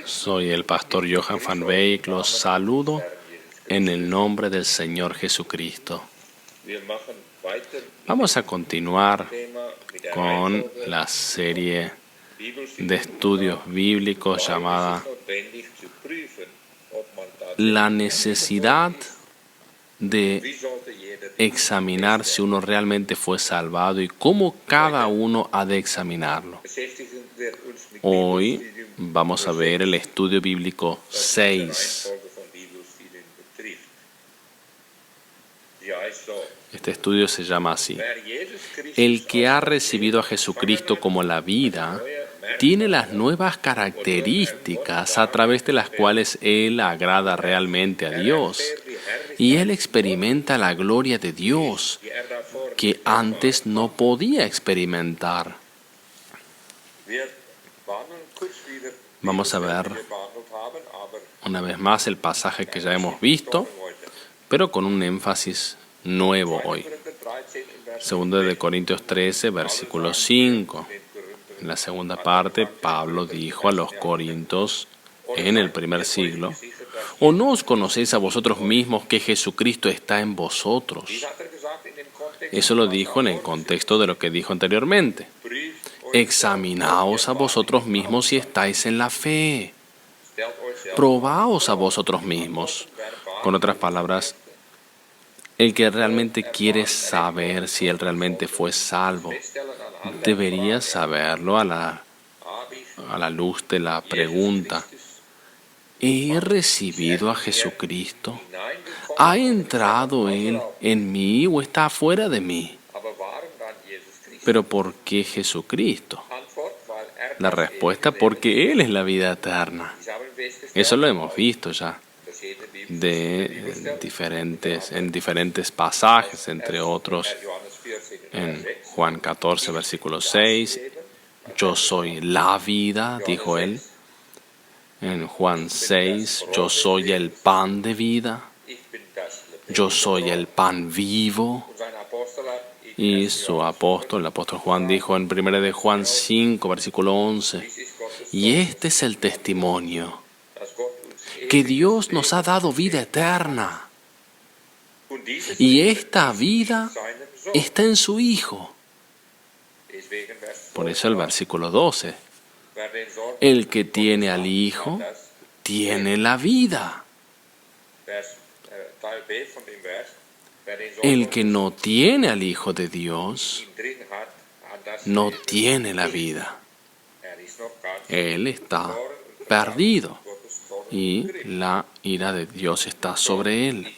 Soy el pastor Johan van Beek. Los saludo en el nombre del Señor Jesucristo. Vamos a continuar con la serie de estudios bíblicos llamada La necesidad de examinar si uno realmente fue salvado y cómo cada uno ha de examinarlo. Hoy vamos a ver el estudio bíblico 6. Este estudio se llama así: el que ha recibido a Jesucristo como la vida tiene las nuevas características a través de las cuales él agrada realmente a Dios, y él experimenta la gloria de Dios que antes no podía experimentar. Vamos a ver una vez más el pasaje que ya hemos visto, pero con un énfasis nuevo hoy. Segundo de Corintios 13, versículo 5. En la segunda parte, Pablo dijo a los corintios en el primer siglo: ¿o no os conocéis a vosotros mismos que Jesucristo está en vosotros? Eso lo dijo en el contexto de lo que dijo anteriormente. Examinaos a vosotros mismos si estáis en la fe. Probaos a vosotros mismos. Con otras palabras, el que realmente quiere saber si él realmente fue salvo debería saberlo a la luz de la pregunta: ¿he recibido a Jesucristo? ¿Ha entrado Él en mí o está fuera de mí? ¿Pero por qué Jesucristo? La respuesta: porque Él es la vida eterna. Eso lo hemos visto ya en diferentes pasajes, entre otros en Juan 14, versículo 6. Yo soy la vida, dijo Él. En Juan 6, yo soy el pan de vida. Yo soy el pan vivo. Y su apóstol, el apóstol Juan, dijo en 1 de Juan 5, versículo 11, y este es el testimonio, que Dios nos ha dado vida eterna, y esta vida está en su Hijo. Por eso el versículo 12, el que tiene al Hijo, tiene la vida. El que no tiene al Hijo de Dios, no tiene la vida. Él está perdido y la ira de Dios está sobre él.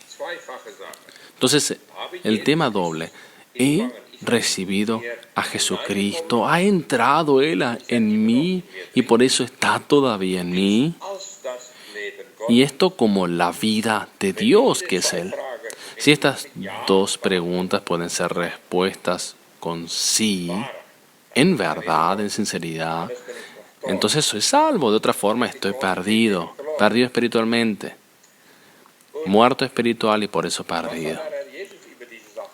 Entonces, el tema doble: he recibido a Jesucristo, ha entrado Él en mí y por eso está todavía en mí. Y esto como la vida de Dios que es Él. Si estas dos preguntas pueden ser respuestas con sí, en verdad, en sinceridad, entonces soy salvo. De otra forma estoy perdido espiritualmente, muerto espiritual y por eso perdido.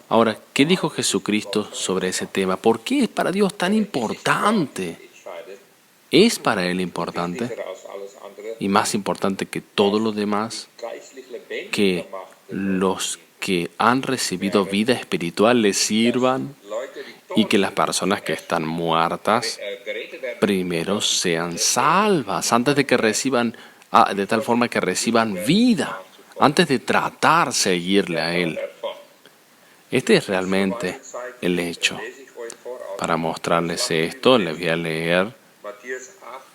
Ahora, ¿qué dijo Jesucristo sobre ese tema? ¿Por qué es para Dios tan importante? ¿Es para Él importante? Y más importante que todo lo demás, que los que han recibido vida espiritual les sirvan y que las personas que están muertas primero sean salvas antes de que reciban, de tal forma que reciban vida, antes de tratar seguirle a Él. Este es realmente el hecho. Para mostrarles esto, les voy a leer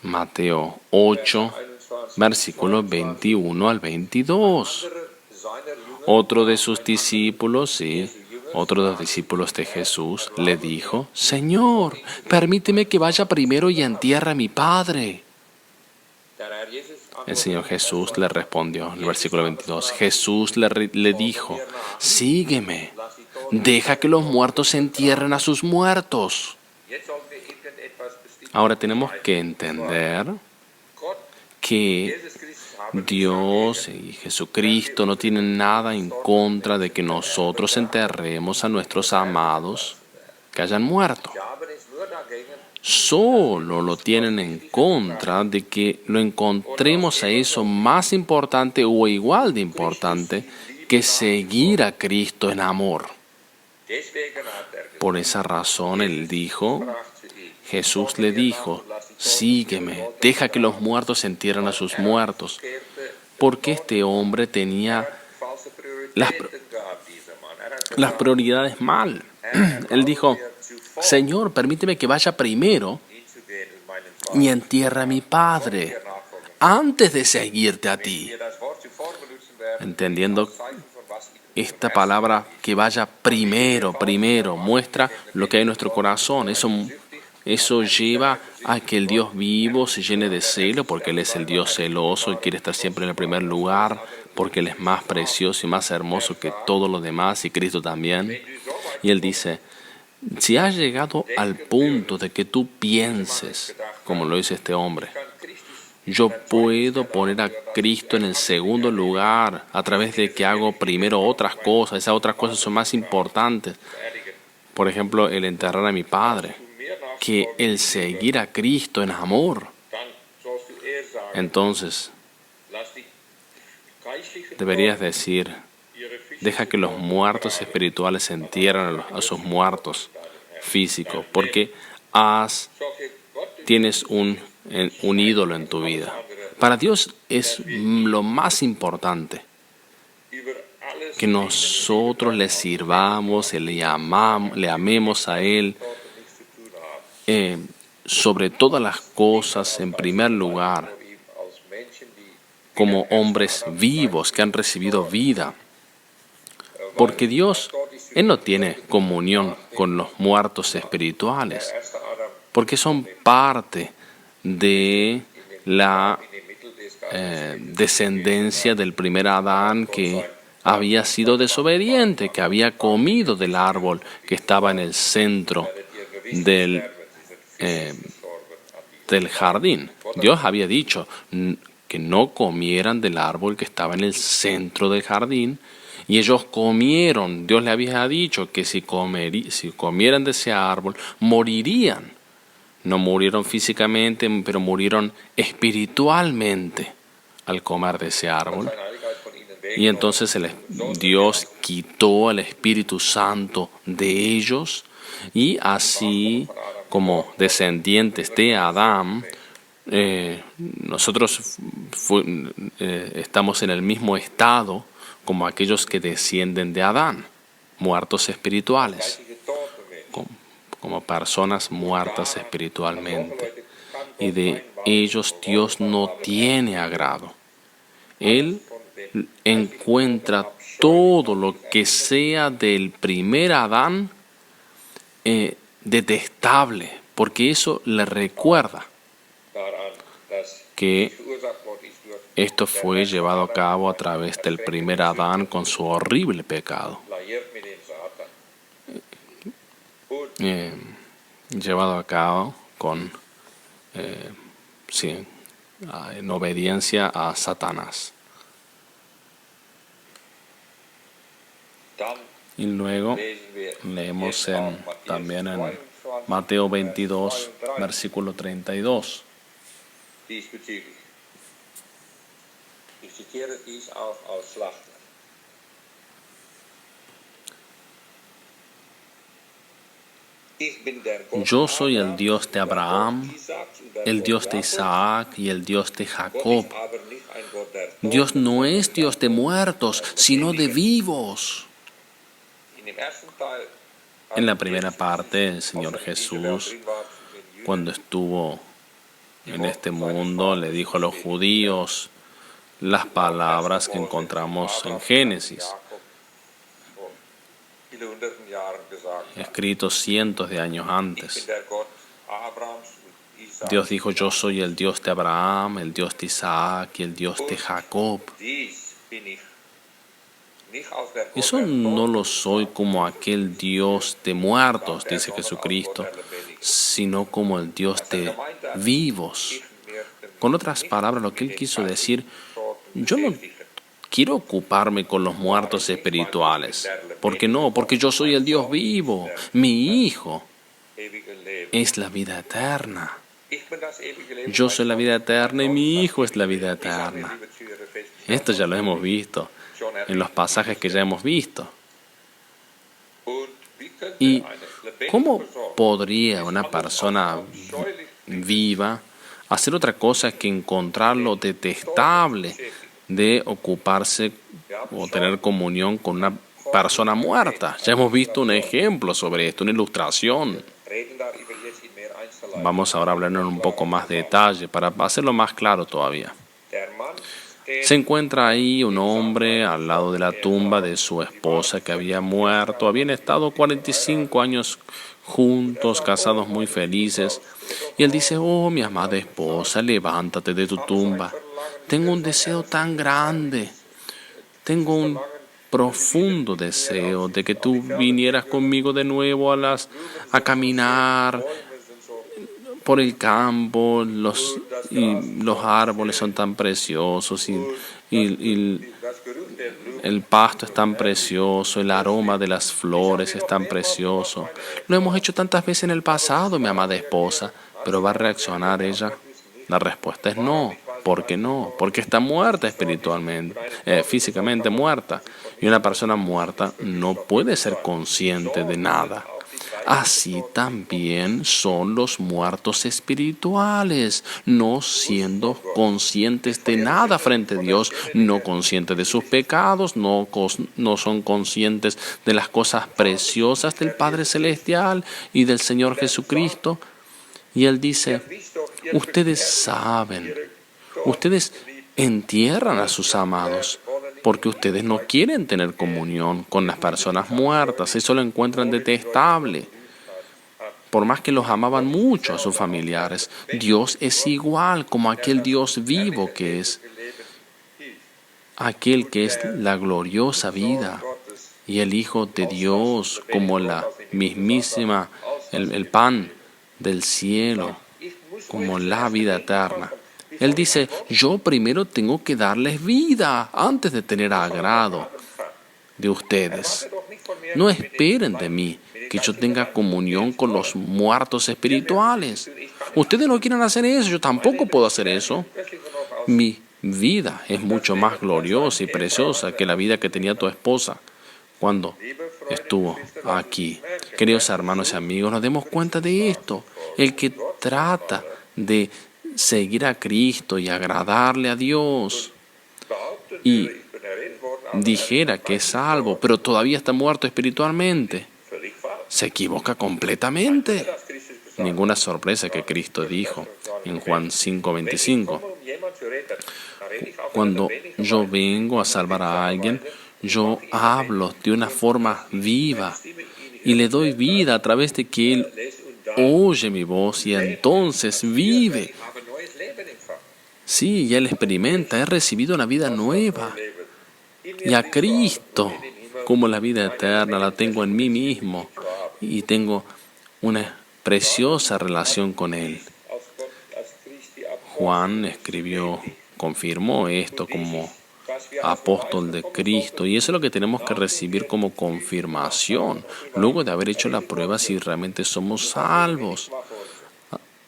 Mateo 8, versículos 21 al 22. Otro de sus discípulos, otro de los discípulos de Jesús, le dijo: Señor, permíteme que vaya primero y entierre a mi padre. El Señor Jesús le respondió, en el versículo 22, Jesús le dijo: sígueme, deja que los muertos entierren a sus muertos. Ahora tenemos que entender que Dios y Jesucristo no tienen nada en contra de que nosotros enterremos a nuestros amados que hayan muerto. solo lo tienen en contra de que lo encontremos a eso más importante o igual de importante que seguir a Cristo en amor. Por esa razón Él dijo, Jesús le dijo, sígueme, deja que los muertos entierren a sus muertos, porque este hombre tenía las prioridades mal. Él dijo, Señor, permíteme que vaya primero y entierre a mi padre antes de seguirte a ti. Entendiendo esta palabra, que vaya primero, muestra lo que hay en nuestro corazón. Eso lleva a que el Dios vivo se llene de celo, porque Él es el Dios celoso y quiere estar siempre en el primer lugar, porque Él es más precioso y más hermoso que todos los demás, y Cristo también. Y Él dice, si has llegado al punto de que tú pienses, como lo dice este hombre, yo puedo poner a Cristo en el segundo lugar a través de que hago primero otras cosas. Esas otras cosas son más importantes. Por ejemplo, el enterrar a mi padre, que el seguir a Cristo en amor. Entonces, deberías decir, deja que los muertos espirituales entierren a sus muertos físicos, porque tienes un ídolo en tu vida. Para Dios es lo más importante que nosotros le sirvamos, le amemos a Él sobre todas las cosas, en primer lugar, como hombres vivos que han recibido vida. Porque Dios, Él no tiene comunión con los muertos espirituales, porque son parte de la descendencia del primer Adán, que había sido desobediente, que había comido del árbol que estaba en el centro del jardín. Dios había dicho que no comieran del árbol que estaba en el centro del jardín, y ellos comieron. Dios le había dicho que si comieran de ese árbol, morirían. No murieron físicamente, pero murieron espiritualmente al comer de ese árbol. Y entonces Dios quitó el Espíritu Santo de ellos, y así como descendientes de Adán, nosotros estamos en el mismo estado como aquellos que descienden de Adán, muertos espirituales, como personas muertas espiritualmente. Y de ellos Dios no tiene agrado. Él encuentra todo lo que sea del primer Adán detestable, porque eso le recuerda que esto fue llevado a cabo a través del primer Adán con su horrible pecado. Llevado a cabo en obediencia a Satanás. Y luego leemos también en Mateo 22, versículo 32. Yo soy el Dios de Abraham, el Dios de Isaac y el Dios de Jacob. Dios no es Dios de muertos, sino de vivos. En la primera parte, el Señor Jesús, cuando estuvo en este mundo, le dijo a los judíos las palabras que encontramos en Génesis, escritos cientos de años antes. Dios dijo, yo soy el Dios de Abraham, el Dios de Isaac y el Dios de Jacob. Eso no lo soy como aquel Dios de muertos, dice Jesucristo, sino como el Dios de vivos. Con otras palabras, lo que Él quiso decir, yo no quiero ocuparme con los muertos espirituales. ¿Por qué no? Porque yo soy el Dios vivo. Mi Hijo es la vida eterna. Yo soy la vida eterna y mi Hijo es la vida eterna. Esto ya lo hemos visto en los pasajes que ya hemos visto. ¿Y cómo podría una persona viva hacer otra cosa que encontrar lo detestable de ocuparse o tener comunión con una persona muerta? Ya hemos visto un ejemplo sobre esto, una ilustración. Vamos ahora a hablar en un poco más de detalle para hacerlo más claro todavía. Se encuentra ahí un hombre al lado de la tumba de su esposa que había muerto. Habían estado 45 años juntos, casados muy felices. Y él dice: oh, mi amada esposa, levántate de tu tumba. Tengo un deseo tan grande. Tengo un profundo deseo de que tú vinieras conmigo de nuevo a caminar por el campo. Los árboles son tan preciosos y el pasto es tan precioso, el aroma de las flores es tan precioso. Lo hemos hecho tantas veces en el pasado, mi amada esposa, pero ¿va a reaccionar ella? La respuesta es no. ¿Por qué no? Porque está muerta espiritualmente, físicamente muerta. Y una persona muerta no puede ser consciente de nada. Así también son los muertos espirituales, no siendo conscientes de nada frente a Dios, no conscientes de sus pecados, no son conscientes de las cosas preciosas del Padre Celestial y del Señor Jesucristo. Y Él dice: ustedes saben, ustedes entierran a sus amados porque ustedes no quieren tener comunión con las personas muertas. Eso lo encuentran detestable. Por más que los amaban mucho a sus familiares, Dios es igual como aquel Dios vivo que es aquel que es la gloriosa vida, y el Hijo de Dios como la mismísima, el pan del cielo, como la vida eterna. Él dice: yo primero tengo que darles vida antes de tener agrado de ustedes. No esperen de mí que yo tenga comunión con los muertos espirituales. Ustedes no quieren hacer eso, yo tampoco puedo hacer eso. Mi vida es mucho más gloriosa y preciosa que la vida que tenía tu esposa cuando estuvo aquí. Queridos hermanos y amigos, nos demos cuenta de esto. El que trata de seguir a Cristo y agradarle a Dios y dijera que es salvo, pero todavía está muerto espiritualmente, se equivoca completamente. Ninguna sorpresa que Cristo dijo en Juan 5:25: cuando yo vengo a salvar a alguien, yo hablo de una forma viva y le doy vida a través de que Él oye mi voz y entonces vive. Sí, y Él experimenta, he recibido una vida nueva. Y a Cristo, como la vida eterna, la tengo en mí mismo y tengo una preciosa relación con Él. Juan confirmó esto como apóstol de Cristo, y eso es lo que tenemos que recibir como confirmación, luego de haber hecho la prueba si realmente somos salvos,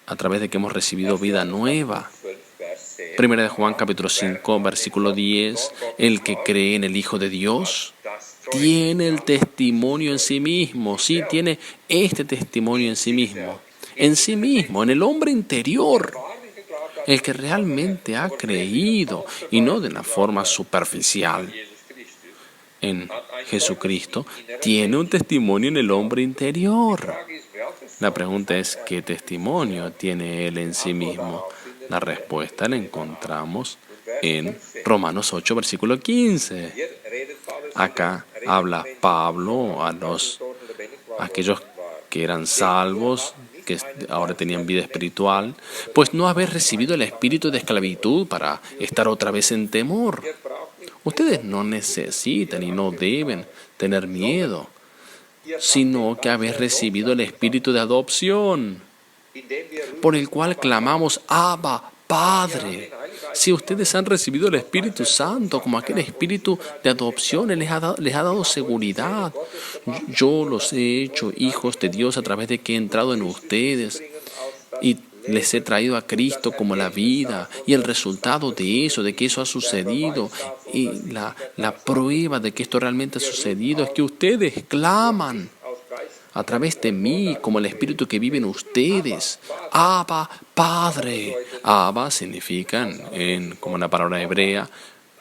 a través de que hemos recibido vida nueva. Primera de Juan capítulo 5, versículo 10, el que cree en el Hijo de Dios tiene el testimonio en sí mismo. Sí, tiene este testimonio en sí mismo, en el hombre interior. El que realmente ha creído, y no de una forma superficial, en Jesucristo, tiene un testimonio en el hombre interior. La pregunta es: ¿qué testimonio tiene él en sí mismo? La respuesta la encontramos en Romanos 8, versículo 15. Acá habla Pablo a aquellos que eran salvos, que ahora tenían vida espiritual, pues no haber recibido el espíritu de esclavitud para estar otra vez en temor. Ustedes no necesitan y no deben tener miedo, sino que haber recibido el espíritu de adopción, por el cual clamamos: Abba, Padre. Si ustedes han recibido el Espíritu Santo como aquel Espíritu de adopción, Él les ha dado seguridad. Yo los he hecho hijos de Dios a través de que he entrado en ustedes y les he traído a Cristo como la vida. Y el resultado de eso, de que eso ha sucedido, y la prueba de que esto realmente ha sucedido es que ustedes claman a través de mí, como el Espíritu que vive en ustedes. Abba, Padre. Abba significa, como una palabra hebrea,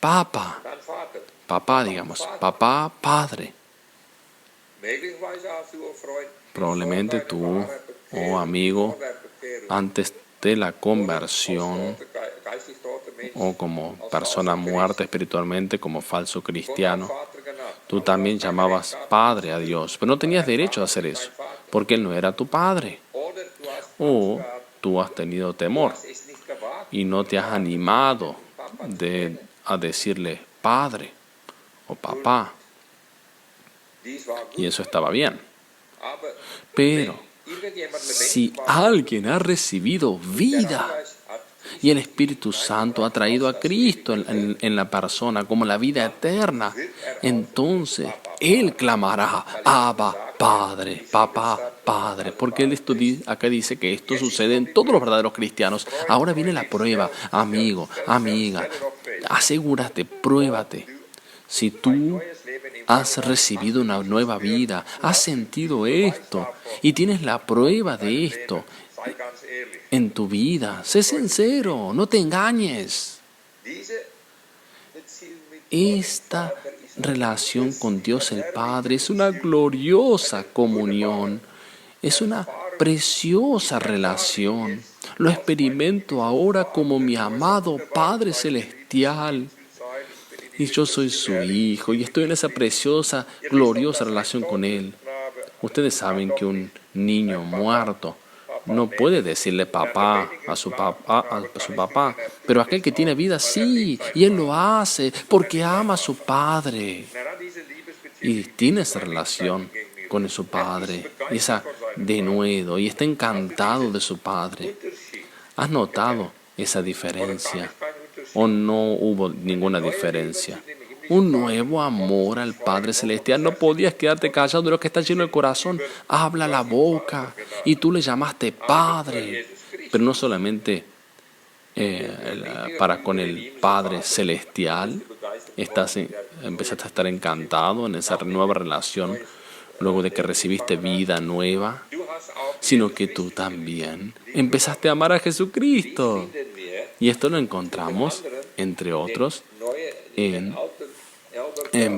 Papa. Papá, digamos. Papá, Padre. Probablemente tú, oh amigo, antes de la conversión, o como persona muerta espiritualmente, como falso cristiano, tú también llamabas Padre a Dios, pero no tenías derecho a hacer eso, porque Él no era tu Padre. O tú has tenido temor y no te has animado a decirle Padre o Papá. Y eso estaba bien. Pero si alguien ha recibido vida y el Espíritu Santo ha traído a Cristo en la persona como la vida eterna, entonces Él clamará, Abba, Padre, Papá, Padre. Porque acá dice que esto sucede en todos los verdaderos cristianos. Ahora viene la prueba, amigo, amiga. Asegúrate, pruébate. Si tú has recibido una nueva vida, has sentido esto y tienes la prueba de esto en tu vida, sé sincero, no te engañes. Esta relación con Dios el Padre es una gloriosa comunión, es una preciosa relación. Lo experimento ahora como mi amado Padre Celestial. Y yo soy su hijo y estoy en esa preciosa, gloriosa relación con Él. Ustedes saben que un niño muerto no puede decirle papá a su papá, pero aquel que tiene vida sí, y él lo hace porque ama a su padre y tiene esa relación con su padre, y esa denuedo, y está encantado de su padre. ¿Has notado esa diferencia? ¿O no hubo ninguna diferencia? Un nuevo amor al Padre Celestial. No podías quedarte callado de lo que está lleno el corazón. Habla la boca. Y tú le llamaste Padre. Pero no solamente para con el Padre Celestial. Empezaste a estar encantado en esa nueva relación luego de que recibiste vida nueva, sino que tú también empezaste a amar a Jesucristo. Y esto lo encontramos, entre otros, en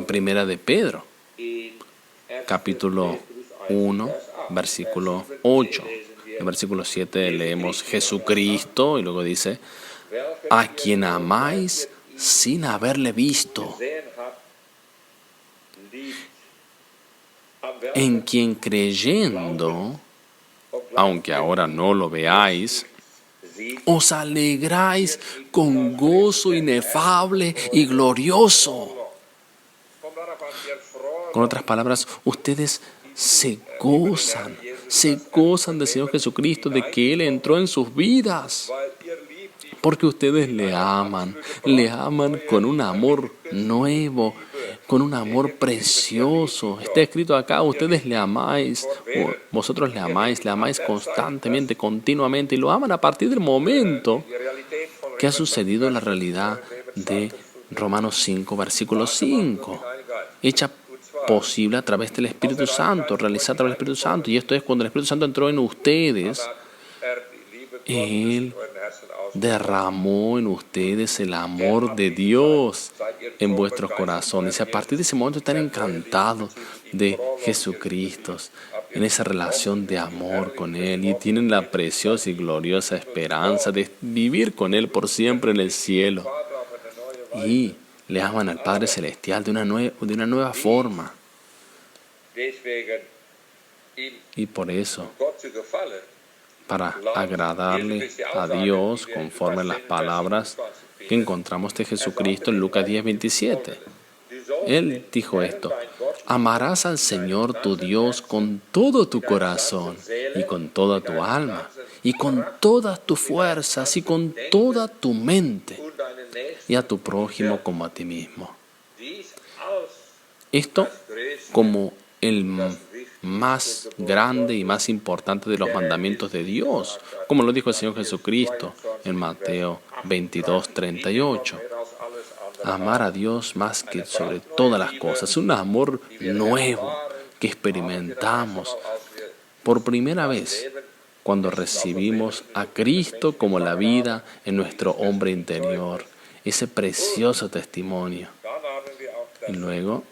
Primera de Pedro, capítulo 1, versículo 8. En versículo 7 leemos Jesucristo y luego dice, a quien amáis sin haberle visto, en quien creyendo, aunque ahora no lo veáis, os alegráis con gozo inefable y glorioso. Con otras palabras, ustedes se gozan del Señor Jesucristo, de que Él entró en sus vidas, porque ustedes le aman con un amor nuevo, con un amor precioso. Está escrito acá, ustedes le amáis, vosotros le amáis constantemente, continuamente, y lo aman a partir del momento que ha sucedido la realidad de Romanos 5, versículo 5, hecha posible a través del Espíritu Santo, realizada a través del Espíritu Santo. Y esto es cuando el Espíritu Santo entró en ustedes, Él derramó en ustedes el amor de Dios en vuestros corazones. Y a partir de ese momento están encantados de Jesucristo, en esa relación de amor con Él, y tienen la preciosa y gloriosa esperanza de vivir con Él por siempre en el cielo. Y le aman al Padre Celestial de una nueva forma. Y por eso, para agradarle a Dios, conforme a las palabras que encontramos de Jesucristo en Lucas 10:27. Él dijo esto: amarás al Señor tu Dios con todo tu corazón y con toda tu alma y con todas tus fuerzas y con toda tu mente, y a tu prójimo como a ti mismo. Esto como el más grande y más importante de los mandamientos de Dios, como lo dijo el Señor Jesucristo en Mateo 22:38. Amar a Dios más que sobre todas las cosas, un amor nuevo que experimentamos por primera vez cuando recibimos a Cristo como la vida en nuestro hombre interior, ese precioso testimonio. Y luego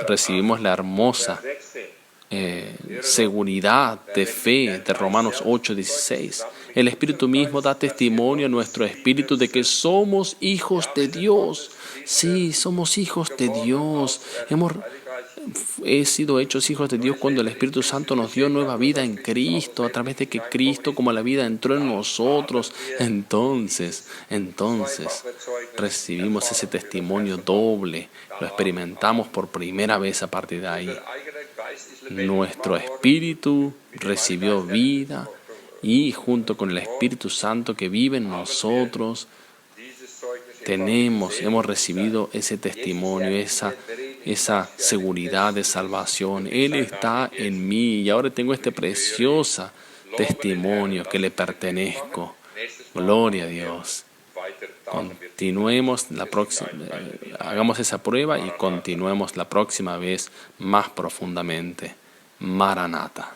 recibimos la hermosa seguridad de fe de Romanos 8:16. El Espíritu mismo da testimonio a nuestro espíritu de que somos hijos de Dios. Sí, somos hijos de Dios. Hemos sido hechos hijos de Dios cuando el Espíritu Santo nos dio nueva vida en Cristo, a través de que Cristo como la vida entró en nosotros. Entonces recibimos ese testimonio doble, lo experimentamos por primera vez a partir de ahí. Nuestro espíritu recibió vida y junto con el Espíritu Santo que vive en nosotros, hemos recibido ese testimonio, esa seguridad de salvación. Él está en mí y ahora tengo este precioso testimonio que le pertenezco. Gloria a Dios. Continuemos hagamos esa prueba y continuemos la próxima vez más profundamente. Maranata.